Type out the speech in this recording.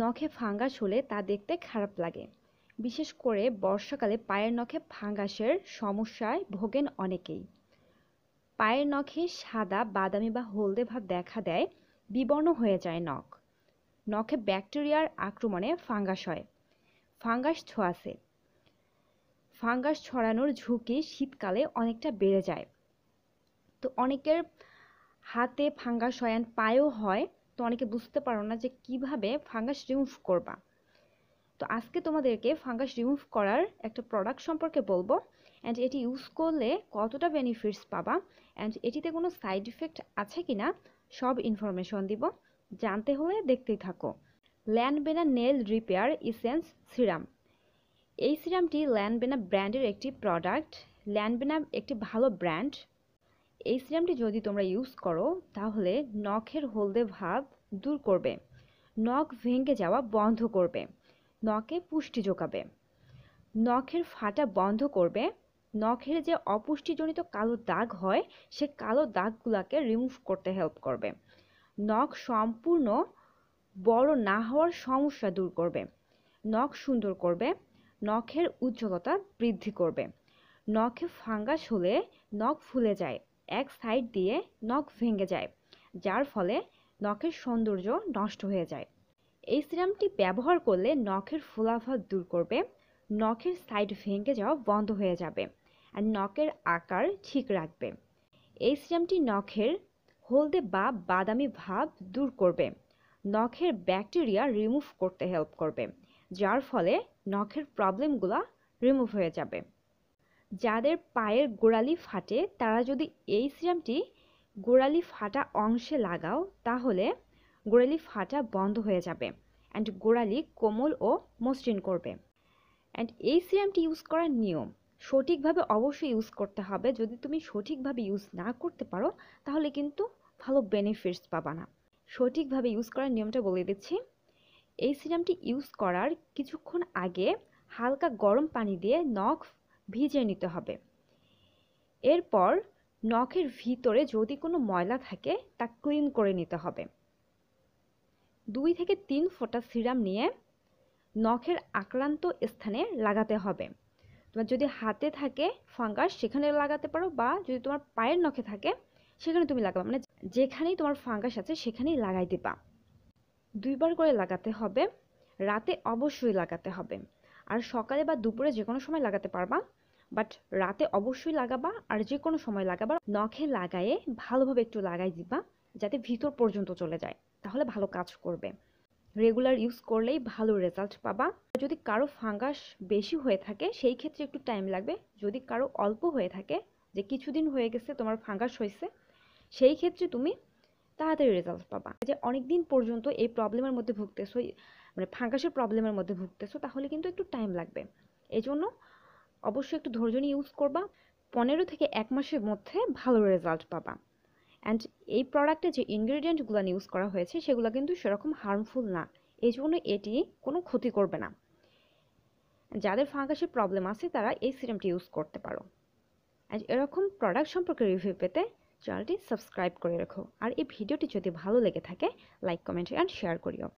নখে ফাঙ্গাস হলে তা দেখতে খারাপ লাগে। বিশেষ করে বর্ষাকালে পায়ের নখে ফাঙ্গাসের সমস্যায় ভোগেন অনেকেই। পায়ের নখে সাদা, বাদামি বা হলদে ভাব দেখা দেয়, বিবর্ণ হয়ে যায় নখ। নখে ব্যাকটেরিয়ার আক্রমণে ফাঙ্গাস হয়। ফাঙ্গাস ছোঁয়াচে। ফাঙ্গাস ছড়ানোর ঝুঁকি শীতকালে অনেকটা বেড়ে যায়। তো অনেকের হাতে ফাঙ্গাস হয় অ্যান্ড পায়েও হয়। তো অনেকে বুঝতে পারো না যে কিভাবে ফাঙ্গাস রিমুভ করবা। তো আজকে তোমাদেরকে ফাঙ্গাস রিমুভ করার একটা প্রোডাক্ট সম্পর্কে বলবো, অ্যান্ড এটি ইউজ করলে কতটা বেনিফিটস পাবা, অ্যান্ড এটিতে কোনো সাইড ইফেক্ট আছে কিনা সব ইনফরমেশন দিব। জানতে হলে দেখতেই থাকো। ল্যানবেনা নেল রিপেয়ার ইসেন্স সিরাম। এই সিরামটি ল্যানবেনা ব্র্যান্ডের একটি প্রোডাক্ট। ল্যানবেনা একটি ভালো ব্র্যান্ড। এই সিরামটি যদি তোমরা ইউজ করো তাহলে নখের হলদে ভাব দূর করবে, নখ ভেঙে যাওয়া বন্ধ করবে, নখে পুষ্টি যোগাবে, নখের ফাটা বন্ধ করবে, নখের যে অপুষ্টিজনিত কালো দাগ হয় সে কালো দাগগুলোকে রিমুভ করতে হেল্প করবে, নখ সম্পূর্ণ বড় না হওয়ার সমস্যা দূর করবে, নখ সুন্দর করবে, নখের উজ্জ্বলতা বৃদ্ধি করবে। নখে ফাঙ্গাস হলে নখ ফুলে যায়, এক সাইড দিয়ে নখ ভেঙে যায়, যার ফলে নখের সৌন্দর্য নষ্ট হয়ে যায়। এই সিরামটি ব্যবহার করলে নখের ফোলাভাব দূর করবে, নখের সাইড ভেঙে যাওয়া বন্ধ হয়ে যাবে আর নখের আকার ঠিক রাখবে। এই সিরামটি নখের হলদে বা বাদামি ভাব দূর করবে, নখের ব্যাকটেরিয়া রিমুভ করতে হেল্প করবে, যার ফলে নখের প্রবলেমগুলো রিমুভ হয়ে যাবে। যাদের পায়ের গোড়ালি ফাটে তারা যদি এই সিরামটি গোড়ালি ফাটা অংশে লাগাও তাহলে গোড়ালি ফাটা বন্ধ হয়ে যাবে অ্যান্ড গোড়ালি কোমল ও মসৃণ করবে। অ্যান্ড এই সিরামটি ইউজ করার নিয়ম সঠিকভাবে অবশ্যই ইউজ করতে হবে। যদি তুমি সঠিকভাবে ইউজ না করতে পারো তাহলে কিন্তু ভালো বেনিফিটস পাবা না। সঠিকভাবে ইউজ করার নিয়মটা বলে দিচ্ছি। এই সিরামটি ইউজ করার কিছুক্ষণ আগে হালকা গরম পানি দিয়ে নখ ভিজিয়ে নিতে হবে। এরপর নখের ভিতরে যদি কোনো ময়লা থাকে তা ক্লিন করে নিতে হবে। 2 থেকে 3 ফোঁটা সিরাম নিয়ে নখের আক্রান্ত স্থানে লাগাতে হবে। তোমার যদি হাতে থাকে ফাঙ্গাস সেখানে লাগাতে পারো, বা যদি তোমার পায়ের নখে থাকে সেখানে তুমি লাগাবে, মানে যেখানেই তোমার ফাঙ্গাস আছে সেখানেই লাগাই দিবা। 2 বার করে লাগাতে হবে, রাতে অবশ্যই লাগাতে হবে। আর সকালে বা দুপুরে যে কোনো সময় লাগাতে পারবা, বাট রাতে অবশ্যই লাগাবা। আর যে কোনো সময় লাগাবা, নখে লাগায়ে ভালোভাবে একটু লাগাই দিবা যাতে ভিতর পর্যন্ত চলে যায়, তাহলে ভালো কাজ করবে। রেগুলার ইউজ করলেই ভালো রেজাল্ট পাবা। যদি কারো ফাঙ্গাস বেশি হয়ে থাকে সেই ক্ষেত্রে একটু টাইম লাগবে। যদি কারো অল্প হয়ে থাকে, যে কিছুদিন হয়ে গেছে তোমার ফাঙ্গাস হয়েছে, সেই ক্ষেত্রে তুমি তাড়াতাড়ি রেজাল্ট পাবা। যে অনেক দিন পর্যন্ত এই প্রবলেমের মধ্যে ভুগতেছো, মানে ফাঙ্গাসের প্রবলেমের মধ্যে ভুগতেছো, তাহলে কিন্তু একটু টাইম লাগবে। এই জন্য অবশ্যই একটু ধৈর্য নিয়ে ইউজ করবা। 15 থেকে 1 মাসের মধ্যে ভালো রেজাল্ট পাবা। অ্যান্ড এই প্রোডাক্টে যে ইনগ্রেডিয়েন্টগুলো ইউজ করা হয়েছে সেগুলো কিন্তু সেরকম হার্মফুল না, এই জন্য এটি কোনো ক্ষতি করবে না। যাদের ফাঙ্গাসের প্রবলেম আছে তারা এই সিরামটি ইউজ করতে পারো। অ্যান্ড এরকম প্রোডাক্ট সম্পর্কে রিভিউ পেতে চ্যানেলটি সাবস্ক্রাইব করে রাখো। আর এই ভিডিওটি যদি ভালো লেগে থাকে লাইক, কমেন্ট অ্যান্ড শেয়ার করিও।